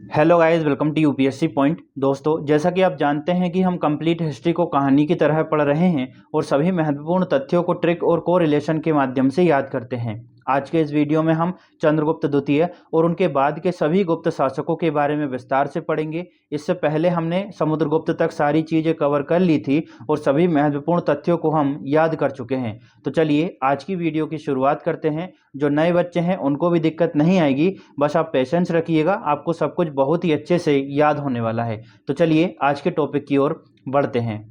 Hello guys, welcome to UPSC point. दोस्तों, जैसा कि आप जानते हैं कि हम कंप्लीट हिस्ट्री को कहानी की तरह पढ़ रहे हैं और सभी महत्वपूर्ण तथ्यों को ट्रिक और कोरिलेशन के माध्यम से याद करते हैं। आज के इस वीडियो में हम चंद्रगुप्त द्वितीय और उनके बाद के सभी गुप्त शासकों के बारे में विस्तार से पढ़ेंगे। इससे पहले हमने समुद्रगुप्त तक सारी चीज़ें कवर कर ली थी और सभी महत्वपूर्ण तथ्यों को हम याद कर चुके हैं। तो चलिए आज की वीडियो की शुरुआत करते हैं। जो नए बच्चे हैं उनको भी दिक्कत नहीं आएगी, बस आप पेशेंस रखिएगा, आपको सब कुछ बहुत ही अच्छे से याद होने वाला है। तो चलिए आज के टॉपिक की ओर बढ़ते हैं।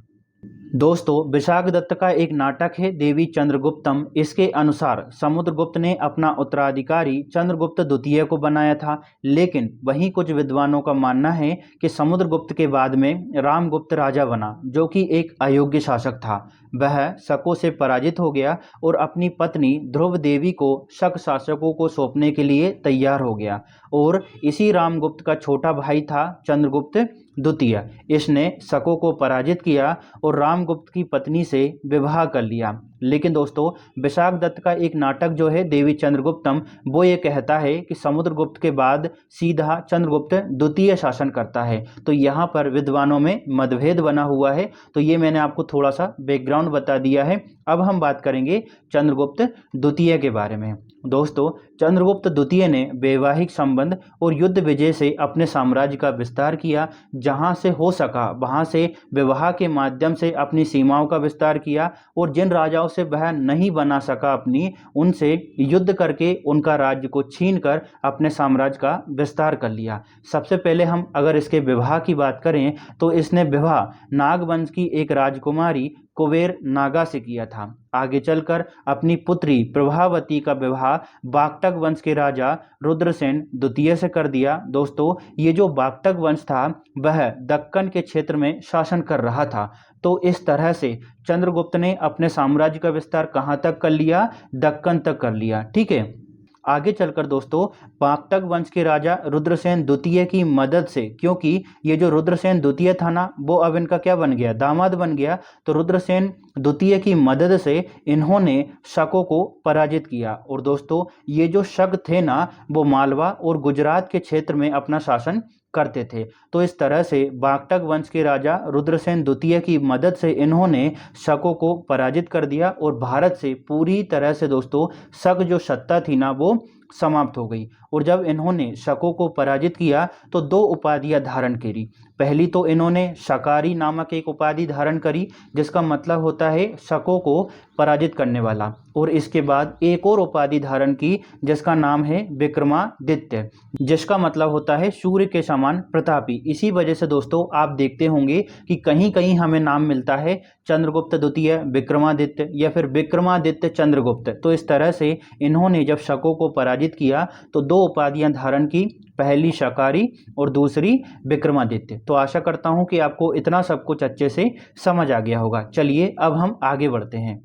दोस्तों, विशाखदत्त का एक नाटक है देवी चंद्रगुप्तम। इसके अनुसार समुद्रगुप्त ने अपना उत्तराधिकारी चंद्रगुप्त द्वितीय को बनाया था, लेकिन वहीं कुछ विद्वानों का मानना है कि समुद्रगुप्त के बाद में रामगुप्त राजा बना, जो कि एक अयोग्य शासक था। वह शकों से पराजित हो गया और अपनी पत्नी ध्रुव देवी को शक शासकों को सौंपने के लिए तैयार हो गया। और इसी रामगुप्त का छोटा भाई था चंद्रगुप्त द्वितीय। इसने शकों को पराजित किया और रामगुप्त की पत्नी से विवाह कर लिया। लेकिन दोस्तों, विशाखदत्त का एक नाटक जो है देवी चंद्रगुप्तम, वो ये कहता है कि समुद्रगुप्त के बाद सीधा चंद्रगुप्त द्वितीय शासन करता है। तो यहाँ पर विद्वानों में मतभेद बना हुआ है। तो ये मैंने आपको थोड़ा सा बैकग्राउंड बता दिया है। अब हम बात करेंगे चंद्रगुप्त द्वितीय के बारे में। दोस्तों, चंद्रगुप्त द्वितीय ने वैवाहिक संबंध और युद्ध विजय से अपने साम्राज्य का विस्तार किया। जहां से हो सका वहां से विवाह के माध्यम से अपनी सीमाओं का विस्तार किया और जिन राजाओं से वह नहीं बना सका अपनी, उनसे युद्ध करके उनका राज्य को छीनकर अपने साम्राज्य का विस्तार कर लिया। सबसे पहले हम अगर इसके विवाह की बात करें तो इसने विवाह नागवंश की एक राजकुमारी कुबेर नागा से किया था। आगे चलकर अपनी पुत्री प्रभावती का विवाह बागटक वंश के राजा रुद्रसेन द्वितीय से कर दिया। दोस्तों, ये जो बागटक वंश था वह दक्कन के क्षेत्र में शासन कर रहा था। तो इस तरह से चंद्रगुप्त ने अपने साम्राज्य का विस्तार कहाँ तक कर लिया? दक्कन तक कर लिया। ठीक है। आगे चलकर दोस्तों, बागटक वंश के राजा रुद्रसेन द्वितीय की मदद से, क्योंकि ये जो रुद्रसेन द्वितीय था ना, वो अब इनका क्या बन गया? दामाद बन गया। तो रुद्रसेन द्वितीय की मदद से इन्होंने शकों को पराजित किया। और दोस्तों, ये जो शक थे ना, वो मालवा और गुजरात के क्षेत्र में अपना शासन करते थे। तो इस तरह से बागटक वंश के राजा रुद्रसेन द्वितीय की मदद से इन्होंने शकों को पराजित कर दिया और भारत से पूरी तरह से दोस्तों शक जो सत्ता थी ना, वो समाप्त हो गई। और जब इन्होंने शकों को पराजित किया तो दो उपाधियां धारण करी। पहली तो इन्होंने शकारी नामक एक उपाधि धारण करी, जिसका मतलब होता है शकों को पराजित करने वाला। और इसके बाद एक और उपाधि धारण की, जिसका नाम है विक्रमादित्य, जिसका मतलब होता है सूर्य के समान प्रतापी। इसी वजह से दोस्तों आप देखते होंगे कि कहीं कहीं हमें नाम मिलता है चंद्रगुप्त द्वितीय विक्रमादित्य या फिर विक्रमादित्य चंद्रगुप्त। तो इस तरह से इन्होंने जब शकों को पराजित किया तो दो उपाधियां धारण की, पहली शकारी और दूसरी विक्रमादित्य। तो आशा करता हूं कि आपको इतना सब कुछ अच्छे से समझ आ गया होगा। चलिए अब हम आगे बढ़ते हैं।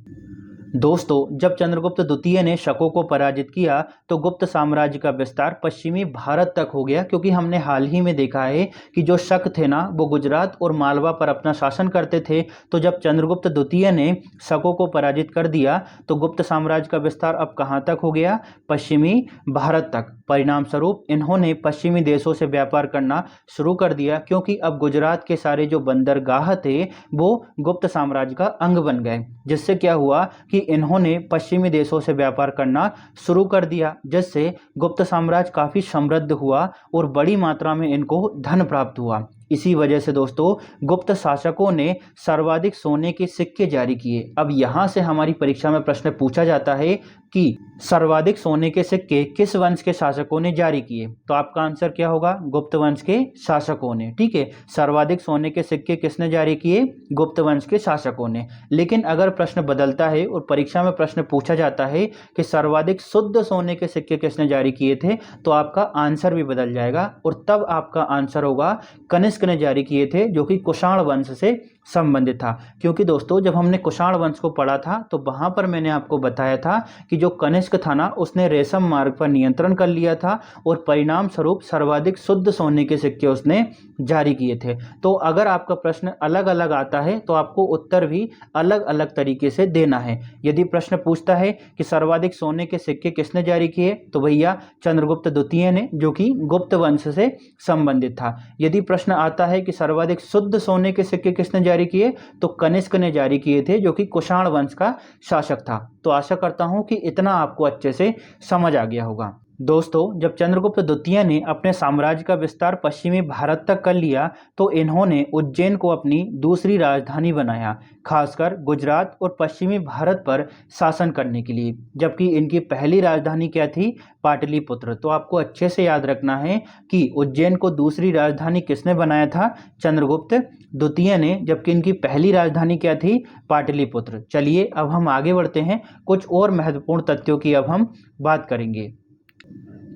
दोस्तों, जब चंद्रगुप्त द्वितीय ने शकों को पराजित किया तो गुप्त साम्राज्य का विस्तार पश्चिमी भारत तक हो गया, क्योंकि हमने हाल ही में देखा है कि जो शक थे ना, वो गुजरात और मालवा पर अपना शासन करते थे। तो जब चंद्रगुप्त द्वितीय ने शकों को पराजित कर दिया तो गुप्त साम्राज्य का विस्तार अब कहाँ तक हो गया? पश्चिमी भारत तक। परिणाम स्वरूप इन्होंने पश्चिमी देशों से व्यापार करना शुरू कर दिया, क्योंकि अब गुजरात के सारे जो बंदरगाह थे वो गुप्त साम्राज्य का अंग बन गए। जिससे क्या हुआ कि इन्होंने पश्चिमी देशों से व्यापार करना शुरू कर दिया, जिससे गुप्त साम्राज्य काफी समृद्ध हुआ और बड़ी मात्रा में इनको धन प्राप्त हुआ। इसी वजह से दोस्तों गुप्त शासकों ने सर्वाधिक सोने के सिक्के जारी किए। अब यहां से हमारी परीक्षा में प्रश्न पूछा जाता है कि सर्वाधिक सोने के सिक्के किस वंश के शासकों ने जारी किए? तो आपका आंसर क्या होगा? गुप्त वंश के शासकों ने। ठीक है, सर्वाधिक सोने के सिक्के किसने जारी किए? गुप्त वंश के शासकों ने। लेकिन अगर प्रश्न बदलता है और परीक्षा में प्रश्न पूछा जाता है कि सर्वाधिक शुद्ध सोने के सिक्के किसने जारी किए थे, तो आपका आंसर भी बदल जाएगा और तब आपका आंसर होगा कनिष्क ने जारी किए थे, जो कि कुषाण वंश से संबंधित था। क्योंकि दोस्तों जब हमने कुषाण वंश को पढ़ा था तो वहाँ पर मैंने आपको बताया था कि जो कनिष्क था ना, उसने रेशम मार्ग पर नियंत्रण कर लिया था और परिणाम स्वरूप सर्वाधिक शुद्ध सोने के सिक्के उसने जारी किए थे। तो अगर आपका प्रश्न अलग अलग आता है तो आपको उत्तर भी अलग अलग तरीके से देना है। यदि प्रश्न पूछता है कि सर्वाधिक सोने के सिक्के किसने जारी किए, तो भैया चंद्रगुप्त द्वितीय ने, जो कि गुप्त वंश से संबंधित था। यदि प्रश्न आता है कि सर्वाधिक शुद्ध सोने के सिक्के किसने जारी किए, तो कनिष्क ने जारी किए थे, जो कि कुषाण वंश का शासक था। तो आशा करता हूं कि इतना आपको अच्छे से समझ आ गया होगा। दोस्तों जब चंद्रगुप्त द्वितीय ने अपने साम्राज्य का विस्तार पश्चिमी भारत तक कर लिया तो इन्होंने उज्जैन को अपनी दूसरी राजधानी बनाया, खासकर गुजरात और पश्चिमी भारत पर शासन करने के लिए। जबकि इनकी पहली राजधानी क्या थी? पाटलिपुत्र। तो आपको अच्छे से याद रखना है कि उज्जैन को दूसरी राजधानी किसने बनाया था? चंद्रगुप्त द्वितीय ने। जबकि इनकी पहली राजधानी क्या थी? पाटलिपुत्र। चलिए अब हम आगे बढ़ते हैं, कुछ और महत्वपूर्ण तथ्यों की अब हम बात करेंगे।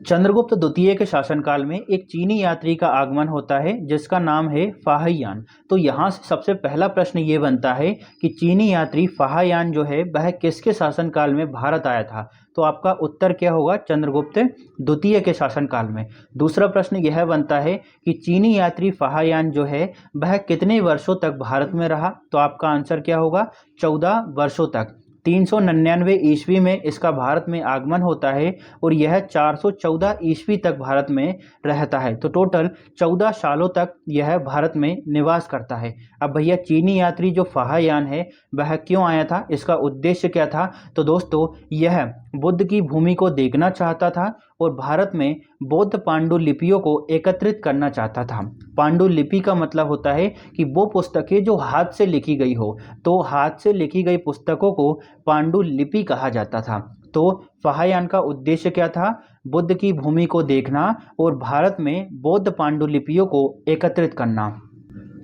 चंद्रगुप्त द्वितीय के शासनकाल में एक चीनी यात्री का आगमन होता है जिसका नाम है फाहियान। तो यहाँ से सबसे पहला प्रश्न ये बनता है कि चीनी यात्री फाहियान जो है वह किसके शासनकाल में भारत आया था? तो आपका उत्तर क्या होगा? चंद्रगुप्त द्वितीय के शासनकाल में। दूसरा प्रश्न यह बनता है कि चीनी यात्री फाहियान जो है वह कितने वर्षों तक भारत में रहा? तो आपका आंसर क्या होगा? 14 वर्षों तक। 399 ईस्वी में इसका भारत में आगमन होता है और यह 414 ईस्वी तक भारत में रहता है। तो टोटल 14 सालों तक यह भारत में निवास करता है। अब भैया चीनी यात्री जो फाहियान है वह क्यों आया था? इसका उद्देश्य क्या था? तो दोस्तों यह बुद्ध की भूमि को देखना चाहता था और भारत में बौद्ध पांडुलिपियों को एकत्रित करना चाहता था। पांडुलिपि का मतलब होता है कि वो पुस्तकें जो हाथ से लिखी गई हो, तो हाथ से लिखी गई पुस्तकों को पांडुलिपि कहा जाता था। तो फाहियान का उद्देश्य क्या था? बुद्ध की भूमि को देखना और भारत में बौद्ध पांडुलिपियों को एकत्रित करना।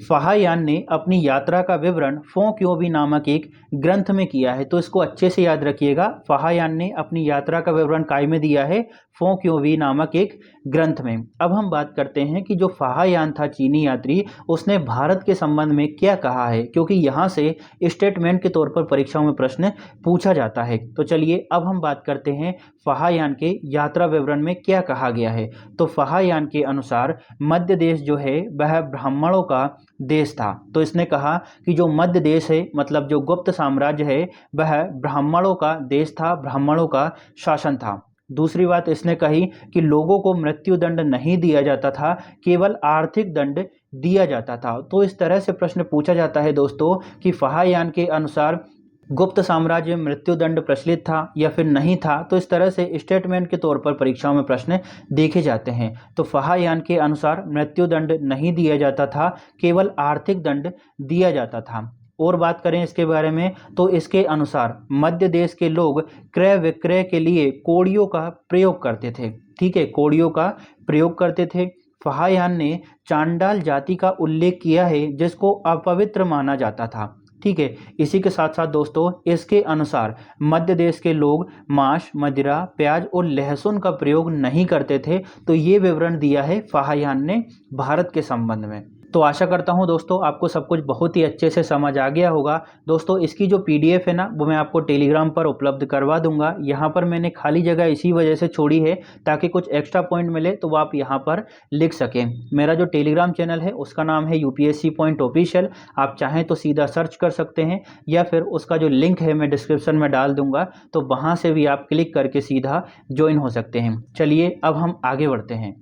फाहियान ने अपनी यात्रा का विवरण फो क्यों नामक एक ग्रंथ में किया है। तो इसको अच्छे से याद रखिएगा। फाहियान ने अपनी यात्रा का विवरण काय में दिया है? फो क्यों नामक एक ग्रंथ में। अब हम बात करते हैं कि जो फाहियान था चीनी यात्री, उसने भारत के संबंध में क्या कहा है, क्योंकि यहाँ से स्टेटमेंट के तौर पर परीक्षाओं में प्रश्न पूछा जाता है। तो चलिए अब हम बात करते हैं फाहियान के यात्रा विवरण में क्या कहा गया है। तो फाहियान के अनुसार मध्य देश जो है वह ब्राह्मणों का देश था। तो इसने कहा कि जो मध्य देश है, मतलब जो गुप्त साम्राज्य है, वह ब्राह्मणों का देश था, ब्राह्मणों का शासन था। दूसरी बात इसने कही कि लोगों को मृत्यु दंड नहीं दिया जाता था, केवल आर्थिक दंड दिया जाता था। तो इस तरह से प्रश्न पूछा जाता है दोस्तों कि फाहियान के अनुसार गुप्त साम्राज्य में मृत्यु दंड प्रचलित था या फिर नहीं था। तो इस तरह से स्टेटमेंट के तौर पर परीक्षाओं में प्रश्न देखे जाते हैं। तो फाहियान के अनुसार मृत्यु दंड नहीं दिया जाता था, केवल आर्थिक दंड दिया जाता था। और बात करें इसके बारे में तो इसके अनुसार मध्य देश के लोग क्रय विक्रय के लिए कोड़ियों का प्रयोग करते थे। ठीक है, कोड़ियों का प्रयोग करते थे। फाहियान ने चांडाल जाति का उल्लेख किया है जिसको अपवित्र माना जाता था। ठीक है, इसी के साथ साथ दोस्तों इसके अनुसार मध्य देश के लोग मांस, मदिरा, प्याज और लहसुन का प्रयोग नहीं करते थे। तो ये विवरण दिया है फाहियान ने भारत के संबंध में। तो आशा करता हूं दोस्तों आपको सब कुछ बहुत ही अच्छे से समझ आ गया होगा। दोस्तों इसकी जो पीडीएफ है ना, वो मैं आपको टेलीग्राम पर उपलब्ध करवा दूंगा। यहाँ पर मैंने खाली जगह इसी वजह से छोड़ी है ताकि कुछ एक्स्ट्रा पॉइंट मिले तो वो आप यहाँ पर लिख सकें। मेरा जो टेलीग्राम चैनल है उसका नाम है यूपीएससी पॉइंट ऑफिशियल। आप चाहें तो सीधा सर्च कर सकते हैं या फिर उसका जो लिंक है मैं डिस्क्रिप्शन में डाल दूंगा, तो वहाँ से भी आप क्लिक करके सीधा ज्वाइन हो सकते हैं। चलिए अब हम आगे बढ़ते हैं।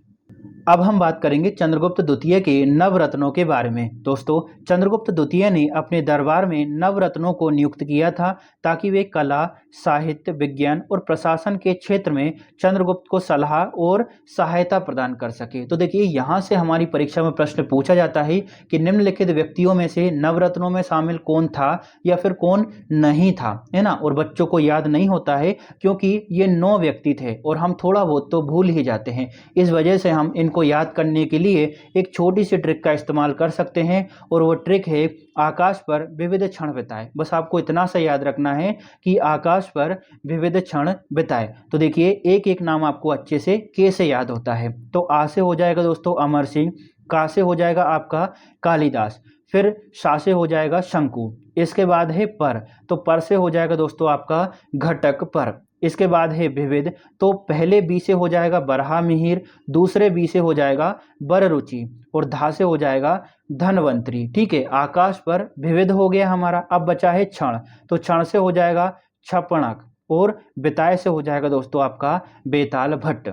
अब हम बात करेंगे चंद्रगुप्त द्वितीय के नवरत्नों के बारे में। दोस्तों चंद्रगुप्त द्वितीय ने अपने दरबार में नवरत्नों को नियुक्त किया था ताकि वे कला, साहित्य, विज्ञान और प्रशासन के क्षेत्र में चंद्रगुप्त को सलाह और सहायता प्रदान कर सके। तो देखिए यहाँ से हमारी परीक्षा में प्रश्न पूछा जाता है कि निम्नलिखित व्यक्तियों में से नवरत्नों में शामिल कौन था या फिर कौन नहीं था, है ना। और बच्चों को याद नहीं होता है क्योंकि ये 9 व्यक्ति थे और हम थोड़ा बहुत तो भूल ही जाते हैं। इस वजह से हम इनको याद करने के लिए एक छोटी सी ट्रिक का इस्तेमाल कर सकते हैं और वो ट्रिक है आकाश पर विविध क्षण बिताए। बस आपको इतना सा याद रखना है कि आकाश पर विविध क्षण बिताए। तो देखिए एक एक नाम आपको अच्छे से कैसे याद होता है। तो आ से हो जाएगा दोस्तों अमर सिंह, का से हो जाएगा आपका कालिदास, फिर शा से हो जाएगा शंकु, इसके बाद है पर, तो पर से हो जाएगा दोस्तों आपका घटक पर। इसके बाद है विविध, तो पहले बी से हो जाएगा बरहा मिहिर, दूसरे बी से हो जाएगा बररुचि, और धा से हो जाएगा धनवंतरी। ठीक है, आकाश पर विविध हो गया हमारा। अब बचा है क्षण, तो क्षण से हो जाएगा क्षपणक, और बिताए से हो जाएगा दोस्तों आपका बेताल भट्ट।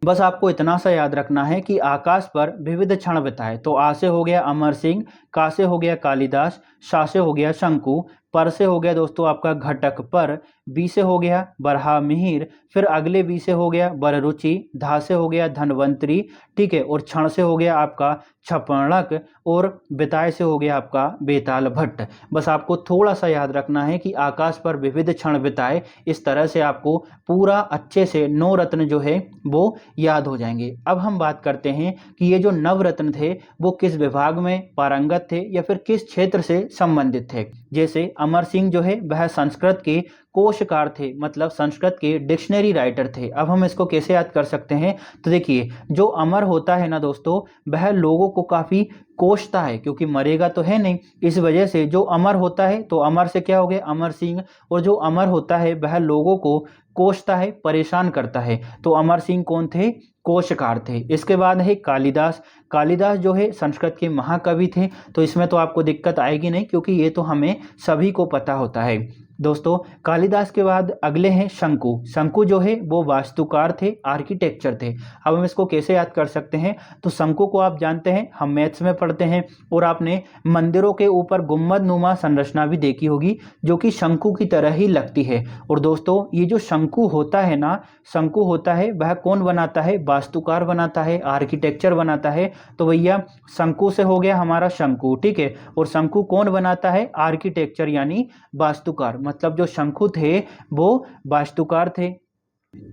बस आपको इतना सा याद रखना है कि आकाश पर विविध क्षण बिताए, तो आ से हो गया अमर सिंह, का से हो गया कालिदास, शा से हो गया शंकु, पर से हो गया दोस्तों आपका घटक पर, बी से हो गया बरहा मिहिर, फिर अगले बी से हो गया बररुचि, धा से हो गया धनवंतरी, ठीक है, और क्षण से हो गया आपका क्षपणक, और बिताए से हो गया आपका बेताल भट्ट। बस आपको थोड़ा सा याद रखना है कि आकाश पर विविध क्षण बिताए, इस तरह से आपको पूरा अच्छे से 9 रत्न जो है वो याद हो जाएंगे। अब हम बात करते हैं कि ये जो नवरत्न थे वो किस विभाग में पारंगत थे या फिर किस क्षेत्र से संबंधित थे। जैसे अमर सिंह जो है वह संस्कृत के कोशकार थे, मतलब संस्कृत के डिक्शनरी राइटर थे। अब हम इसको कैसे याद कर सकते हैं, तो देखिए जो अमर होता है ना दोस्तों, वह लोगों को काफी कोसता है, क्योंकि मरेगा तो है नहीं, इस वजह से जो अमर होता है, तो अमर से क्या हो गया अमर सिंह, और जो अमर होता है वह लोगों को कोसता है, परेशान करता है, तो अमर सिंह कौन थे, कोशकार थे। इसके बाद है कालिदास। कालिदास जो है संस्कृत के महाकवि थे, तो इसमें तो आपको दिक्कत आएगी नहीं, क्योंकि ये तो हमें सभी को पता होता है। दोस्तों कालिदास के बाद अगले हैं शंकु। शंकु जो है वो वास्तुकार थे, आर्किटेक्चर थे। अब हम इसको कैसे याद कर सकते हैं, तो शंकु को आप जानते हैं, हम मैथ्स में पढ़ते हैं, और आपने मंदिरों के ऊपर गुम्बद नुमा संरचना भी देखी होगी जो कि शंकु की तरह ही लगती है। और दोस्तों ये जो शंकु होता है ना, शंकु होता है वह कौन बनाता है, वास्तुकार बनाता है, आर्किटेक्चर बनाता है। तो भैया शंकु से हो गया हमारा शंकु, ठीक है, और शंकु कौन बनाता है, आर्किटेक्चर यानी वास्तुकार, मतलब जो शंकु थे वो वास्तुकार थे।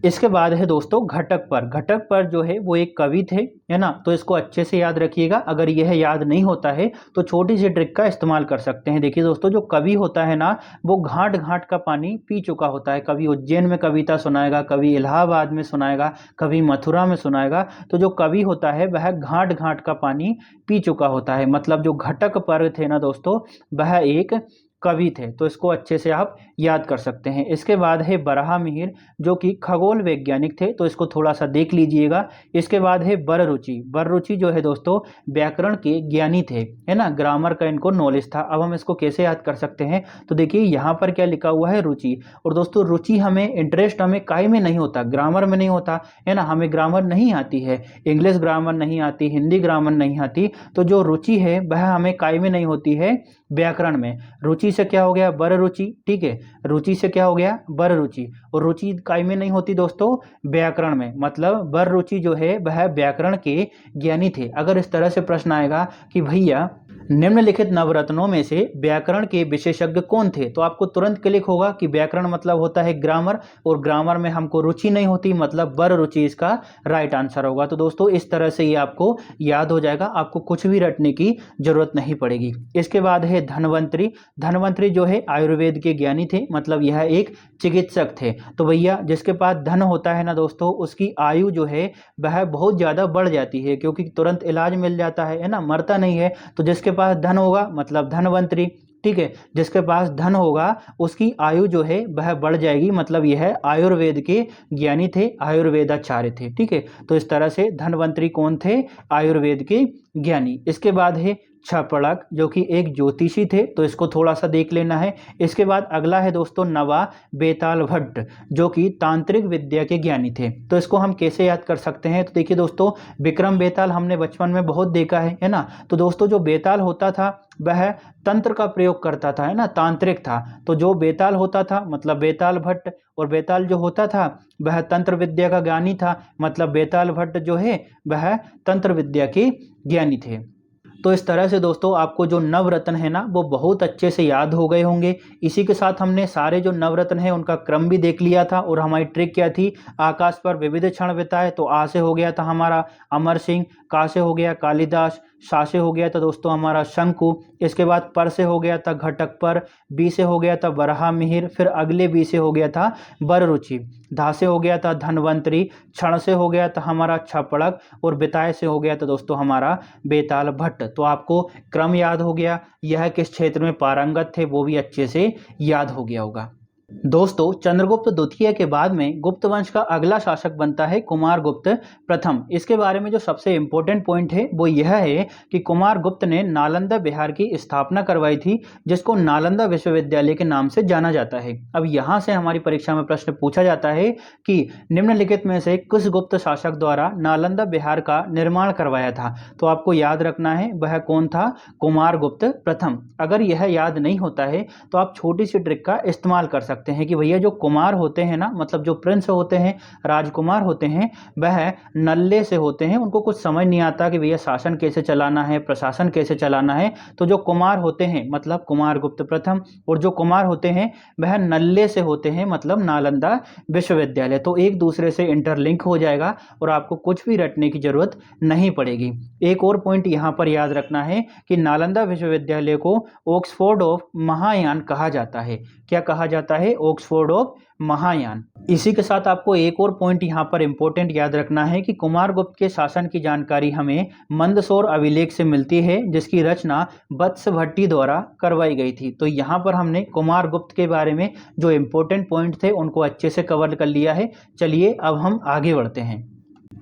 इसके बाद है दोस्तों घटक पर। घटक पर जो है वो एक कवि थे, है ना, तो इसको अच्छे से याद रखिएगा। अगर यह याद नहीं होता है तो छोटी सी ट्रिक का इस्तेमाल कर सकते हैं। देखिए दोस्तों जो कवि होता है ना, वो घाट घाट का पानी पी चुका होता है। कभी उज्जैन में कविता सुनाएगा, कभी इलाहाबाद में सुनाएगा, कभी मथुरा में सुनाएगा। तो जो कवि होता है वह घाट घाट का पानी पी चुका होता है, मतलब जो घटक पर थे ना दोस्तों, वह एक कवि थे। तो इसको अच्छे से आप याद कर सकते हैं। इसके बाद है बरहा मिहिर, जो कि खगोल वैज्ञानिक थे, तो इसको थोड़ा सा देख लीजिएगा। इसके बाद है बररुचि। बररुचि जो है दोस्तों व्याकरण के ज्ञानी थे, है ना, ग्रामर का इनको नॉलेज था। अब हम इसको कैसे याद कर सकते हैं, तो देखिए यहाँ पर क्या लिखा हुआ है, रुचि। और दोस्तों रुचि हमें, इंटरेस्ट हमें काई में नहीं होता, ग्रामर में नहीं होता, है ना, हमें ग्रामर नहीं आती है, इंग्लिश ग्रामर नहीं आती, हिंदी ग्रामर नहीं आती, तो जो रुचि है वह हमें काई में नहीं होती है, व्याकरण में। रुचि से क्या हो गया, बररुचि, ठीक है, रुचि से क्या हो गया, बररुचि, और रुचि काय में नहीं होती दोस्तों, व्याकरण में, मतलब बररुचि जो है वह व्याकरण के ज्ञानी थे। अगर इस तरह से प्रश्न आएगा कि भैया निम्नलिखित नवरत्नों में से व्याकरण के विशेषज्ञ कौन थे, तो आपको तुरंत क्लिक होगा कि व्याकरण मतलब होता है ग्रामर, और ग्रामर में हमको रुचि नहीं होती, मतलब बररुचि इसका राइट आंसर होगा। तो दोस्तों इस तरह से ये आपको याद हो जाएगा, आपको कुछ भी रटने की जरूरत नहीं पड़ेगी। इसके बाद है धनवंतरी। धनवंतरी जो है आयुर्वेद के ज्ञानी थे, मतलब यह एक चिकित्सक थे। तो भैया जिसके पास धन होता है ना दोस्तों, उसकी आयु जो है वह बहुत ज्यादा बढ़ जाती है, क्योंकि तुरंत इलाज मिल जाता है ना, मरता नहीं है। तो जिसके पास धन होगा मतलब धनवंतरी, ठीक है, जिसके पास धन होगा उसकी आयु जो है वह बढ़ जाएगी, मतलब यह आयुर्वेद के ज्ञानी थे, आयुर्वेदाचार्य थे, ठीक है। तो इस तरह से धनवंतरी कौन थे, आयुर्वेद के ज्ञानी। इसके बाद है क्षपणक, जो कि एक ज्योतिषी थे, तो इसको थोड़ा सा देख लेना है। इसके बाद अगला है दोस्तों नवा बेताल भट्ट, जो कि तांत्रिक विद्या के ज्ञानी थे। तो इसको हम कैसे याद कर सकते हैं, तो देखिए दोस्तों विक्रम बेताल हमने बचपन में बहुत देखा है ना। तो दोस्तों जो बेताल होता था वह तंत्र का प्रयोग करता था, है ना, तांत्रिक था। तो जो बेताल होता था मतलब बेताल भट्ट, और बेताल जो होता था वह तंत्र विद्या का ज्ञानी था, मतलब बेताल भट्ट जो है वह तंत्र विद्या के ज्ञानी थे। तो इस तरह से दोस्तों आपको जो नवरत्न है ना वो बहुत अच्छे से याद हो गए होंगे। इसी के साथ हमने सारे जो नवरत्न है उनका क्रम भी देख लिया था, और हमारी ट्रिक क्या थी, आकाश पर विविध क्षण बिताए, तो आ से हो गया था हमारा अमर सिंह, का से हो गया कालिदास, शा से हो गया था दोस्तों हमारा शंकु, इसके बाद पर से हो गया था घटक पर, बी से हो गया था बरहा मिहिर, फिर अगले बी से हो गया था बररुचि, धा से हो गया था धन्वंतरी, क्षण से हो गया था हमारा छपड़क और बेताल से हो गया था दोस्तों हमारा बेताल भट्ट। तो आपको क्रम याद हो गया, यह किस क्षेत्र में पारंगत थे वो भी अच्छे से याद हो गया होगा। दोस्तों चंद्रगुप्त द्वितीय के बाद में गुप्त वंश का अगला शासक बनता है कुमारगुप्त प्रथम। इसके बारे में जो सबसे इंपॉर्टेंट पॉइंट है वो यह है कि कुमारगुप्त ने नालंदा बिहार की स्थापना करवाई थी, जिसको नालंदा विश्वविद्यालय के नाम से जाना जाता है। अब यहाँ से हमारी परीक्षा में प्रश्न पूछा जाता है कि निम्नलिखित में से किस गुप्त शासक द्वारा नालंदा बिहार का निर्माण करवाया था। तो आपको याद रखना है वह कौन था, कुमारगुप्त प्रथम। अगर यह याद नहीं होता है तो आप छोटी सी ट्रिक का इस्तेमाल कर सकते हैं कि भैया जो कुमार होते हैं ना, मतलब जो प्रिंस होते हैं, राजकुमार होते हैं, वह नल्ले से होते हैं, उनको कुछ समझ नहीं आता कि भैया शासन कैसे चलाना है, प्रशासन कैसे चलाना है। तो जो कुमार होते हैं मतलब कुमारगुप्त प्रथम, और जो कुमार होते हैं वह नल्ले से होते हैं मतलब नालंदा विश्वविद्यालय। तो एक दूसरे से इंटरलिंक हो जाएगा और आपको कुछ भी रटने की जरूरत नहीं पड़ेगी। एक और पॉइंट यहाँ पर याद रखना है कि नालंदा विश्वविद्यालय को ऑक्सफोर्ड ऑफ महायान कहा जाता है। क्या कहा जाता है, ऑक्सफोर्ड ऑफ महायान। इसी के साथ आपको एक और पॉइंट यहाँ पर इंपॉर्टेंट याद रखना है कि कुमारगुप्त के शासन की जानकारी हमें मंदसौर अभिलेख से मिलती है, जिसकी रचना वत्स भट्टी द्वारा करवाई गई थी। तो यहाँ पर हमने कुमारगुप्त के बारे में जो इंपॉर्टेंट पॉइंट थे उनको अच्छे से कवर कर लिया है। चलिए अब हम आगे बढ़ते हैं।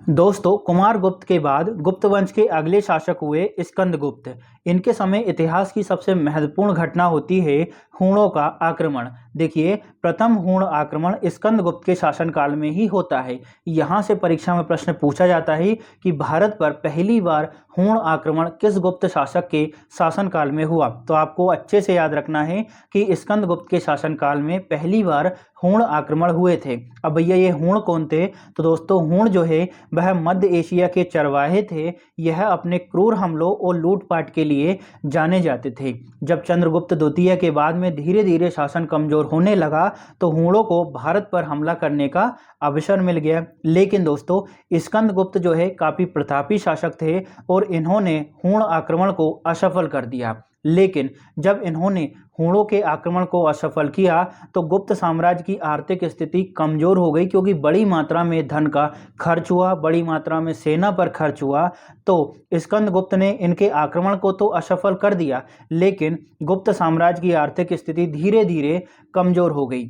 दोस्तों कुमारगुप्त के बाद गुप्त वंश के अगले शासक हुए स्कंदगुप्त। इनके समय इतिहास की सबसे महत्वपूर्ण घटना होती है हूणों का आक्रमण। देखिए प्रथम हूण आक्रमण स्कंदगुप्त के शासनकाल में ही होता है। यहाँ से परीक्षा में प्रश्न पूछा जाता है कि भारत पर पहली बार हूण आक्रमण किस गुप्त शासक के शासनकाल में हुआ। तो आपको अच्छे से याद रखना है कि स्कंदगुप्त के शासनकाल में पहली बार हूण आक्रमण हुए थे। अब भैया ये हूण कौन थे, तो दोस्तों हूण जो है वह मध्य एशिया के चरवाहे थे। यह अपने क्रूर हमलों और लूटपाट के लिए जाने जाते थे। जब चंद्रगुप्त द्वितीय के बाद में धीरे धीरे शासन कमजोर होने लगा तो हूणों को भारत पर हमला करने का अवसर मिल गया। लेकिन दोस्तों स्कंदगुप्त जो है काफी प्रतापी शासक थे और इन्होंने हूण आक्रमण को असफल कर दिया। लेकिन जब इन्होंने हूणों के आक्रमण को असफल किया तो गुप्त साम्राज्य की आर्थिक स्थिति कमजोर हो गई, क्योंकि बड़ी मात्रा में धन का खर्च हुआ, बड़ी मात्रा में सेना पर खर्च हुआ। तो स्कंदगुप्त ने इनके आक्रमण को तो असफल कर दिया, लेकिन गुप्त साम्राज्य की आर्थिक स्थिति धीरे धीरे कमजोर हो गई।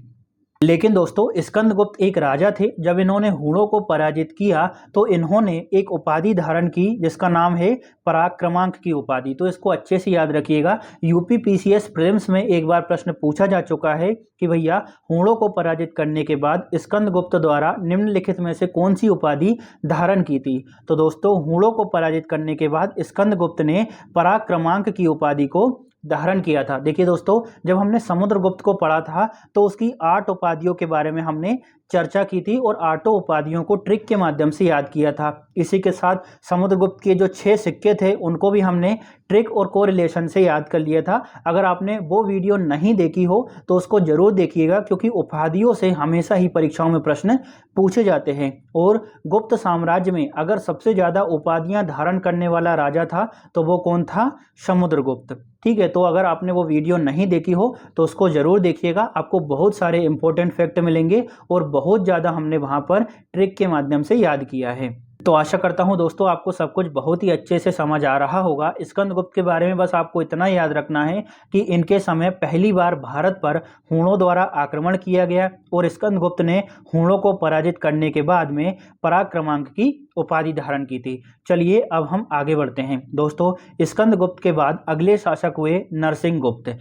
लेकिन दोस्तों स्कंदगुप्त एक राजा थे। जब इन्होंने हूणों को पराजित किया तो इन्होंने एक उपाधि धारण की जिसका नाम है पराक्रमांक की उपाधि। तो इसको अच्छे से याद रखिएगा, यूपीपीसीएस प्रीलिम्स में एक बार प्रश्न पूछा जा चुका है कि भैया हूणों को पराजित करने के बाद स्कंदगुप्त द्वारा निम्नलिखित में से कौन सी उपाधि धारण की थी। तो दोस्तों हूणों को पराजित करने के बाद स्कंदगुप्त ने पराक्रमांक की उपाधि को धारण किया था। देखिए दोस्तों जब हमने समुद्रगुप्त को पढ़ा था तो उसकी 8 उपाधियों के बारे में हमने चर्चा की थी और 8 उपाधियों को ट्रिक के माध्यम से याद किया था। इसी के साथ समुद्रगुप्त के जो 6 सिक्के थे उनको भी हमने ट्रिक और कोरिलेशन से याद कर लिया था। अगर आपने वो वीडियो नहीं देखी हो तो उसको जरूर देखिएगा, क्योंकि उपाधियों से हमेशा ही परीक्षाओं में प्रश्न पूछे जाते हैं। और गुप्त साम्राज्य में अगर सबसे ज्यादा उपाधियां धारण करने वाला राजा था तो वो कौन था, समुद्रगुप्त। ठीक है, तो अगर आपने वो वीडियो नहीं देखी हो तो उसको जरूर देखिएगा, आपको बहुत सारे इंपॉर्टेंट फैक्ट मिलेंगे और बहुत ज़्यादा हमने वहाँ पर ट्रिक के माध्यम से याद किया है। तो आशा करता हूं दोस्तों आपको सब कुछ बहुत ही अच्छे से समझ आ रहा होगा। स्कंदगुप्त के बारे में बस आपको इतना याद रखना है कि इनके समय पहली बार भारत पर हूणों द्वारा आक्रमण किया गया और स्कंदगुप्त ने हूणों को पराजित करने के बाद में पराक्रमांक की उपाधि धारण की थी। चलिए अब हम आगे बढ़ते हैं। दोस्तों स्कंदगुप्त के बाद अगले शासक हुए नरसिंहगुप्त।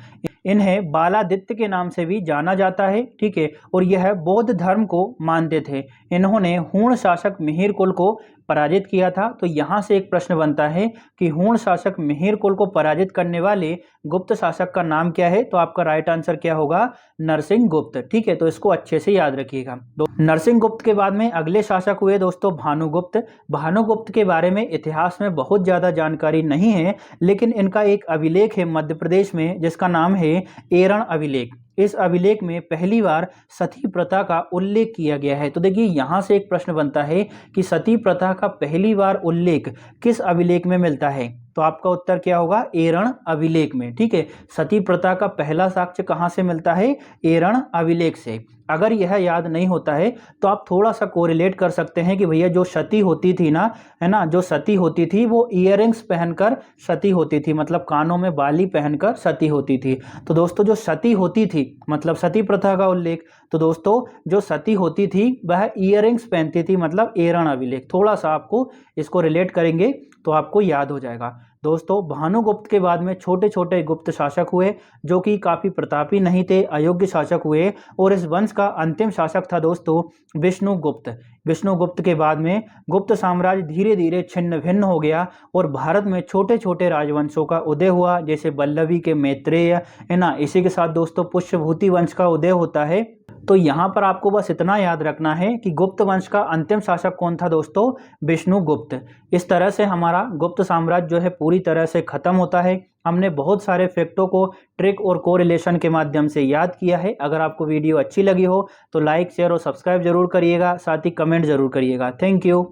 इन्हें बालादित्य के नाम से भी जाना जाता है। ठीक है, और यह बौद्ध धर्म को मानते थे। इन्होंने हूण शासक मिहिरकुल को पराजित किया था। तो यहाँ से एक प्रश्न बनता है कि हूण शासक मिहिरकुल को पराजित करने वाले गुप्त शासक का नाम क्या है। तो आपका राइट आंसर क्या होगा, नरसिंहगुप्त। ठीक है, तो इसको अच्छे से याद रखिएगा। नरसिंहगुप्त के बाद में अगले शासक हुए दोस्तों भानुगुप्त। भानुगुप्त के बारे में इतिहास में बहुत ज्यादा जानकारी नहीं है, लेकिन इनका एक अभिलेख है मध्य प्रदेश में जिसका नाम है एरण अभिलेख। इस अभिलेख में पहली बार सती प्रथा का उल्लेख किया गया है। तो देखिए यहाँ से एक प्रश्न बनता है कि सती प्रथा का पहली बार उल्लेख किस अभिलेख में मिलता है। तो आपका उत्तर क्या होगा, एरण अभिलेख में। ठीक है, सती प्रथा का पहला साक्ष्य कहाँ से मिलता है, एरण अभिलेख से। अगर यह याद नहीं होता है तो आप थोड़ा सा कोरिलेट कर सकते हैं कि भैया जो सती होती थी ना, है ना, जो सती होती थी वो ईयरिंग्स पहनकर सती होती थी, मतलब कानों में बाली पहनकर सती होती थी। तो दोस्तों जो सती होती थी, मतलब सती प्रथा का उल्लेख, तो दोस्तों जो सती होती थी वह ईयरिंग्स पहनती थी, मतलब एरण अभिलेख। थोड़ा सा आपको इसको रिलेट करेंगे तो आपको याद हो जाएगा। दोस्तों भानुगुप्त के बाद में छोटे छोटे गुप्त शासक हुए जो कि काफी प्रतापी नहीं थे, अयोग्य शासक हुए, और इस वंश का अंतिम शासक था दोस्तों विष्णुगुप्त। विष्णुगुप्त के बाद में गुप्त साम्राज्य धीरे धीरे छिन्न भिन्न हो गया और भारत में छोटे छोटे राजवंशों का उदय हुआ, जैसे बल्लभी के मैत्रेय, है ना। इसी के साथ दोस्तों पुष्यभूति वंश का उदय होता है। तो यहाँ पर आपको बस इतना याद रखना है कि गुप्त वंश का अंतिम शासक कौन था दोस्तों, विष्णुगुप्त। इस तरह से हमारा गुप्त साम्राज्य जो है पूरी तरह से खत्म होता है। हमने बहुत सारे फैक्टों को ट्रिक और कोरिलेशन के माध्यम से याद किया है। अगर आपको वीडियो अच्छी लगी हो तो लाइक, शेयर और सब्सक्राइब जरूर करिएगा, साथ ही कमेंट जरूर करिएगा। Thank you.